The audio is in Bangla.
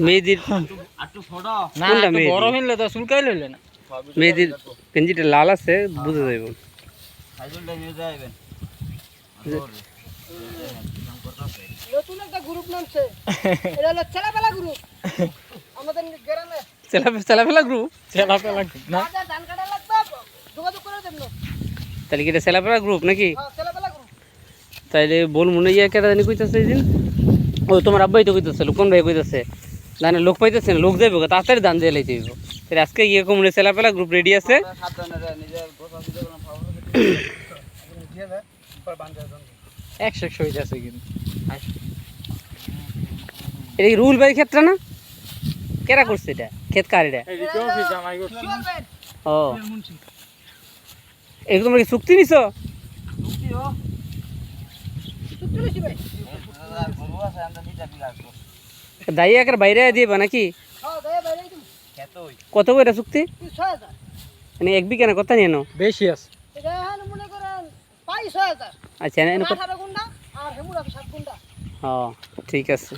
মেহেদির না কোনটা একটু মেহেদি? বড় হইলে তো চুলকাই লইলে না মেহেদির গেঞ্জিটা লাল আছে বুঝে যাইব। নতুন একটা গ্রুপ নামছে, এটা হলো ছেলেবেলা গ্রুপ আমাদের গ্রামে। ছেলাফেলা গ্রুপ। চেলা পেলা না বাজার ধান কাটা লাগবে, যোগাযোগ করে দেন। তাহলে কি এটা ছেলাফেলা গ্রুপ নাকি? হ্যাঁ, ছেলেবেলা গ্রুপ। তাইলে বল মনে ইয়া কেটা জানি কইতাছে এই দিন। ও তোমার আব্বাই তো কইতাছে, কোন ভাই কইতাছে ধানে লোক পাইতেছে না, লোক যাইব তাড়াতাড়ি ধান দিয়ে লাইতে হইব। তাহলে আজকে ইয়ে কমনে ছেলাফেলা গ্রুপ রেডি আছে। একশো হয়ে যাচ্ছে কিন্তু এটা কি রুল বাড়ির ক্ষেত্রে না? কেরা করছে এটা? ক্ষেত কার এটা? ও এরকম কি চুক্তি নিছ? চুক্তি লইছি ভাই। দায়ী একের বাইরে দিবা নাকি? হ্যাঁ, দয়া বাইরে দিন। কত করে চুক্তি? 6,000 মানে এক বিঘা না কথা নিয়ে নাও? বেশি আছে এটা এখন মনে করেন 6,000 আচ্ছা এনে 18 গুন্ডা আর হেমুরা 7 গুন্ডা। ও ঠিক আছে।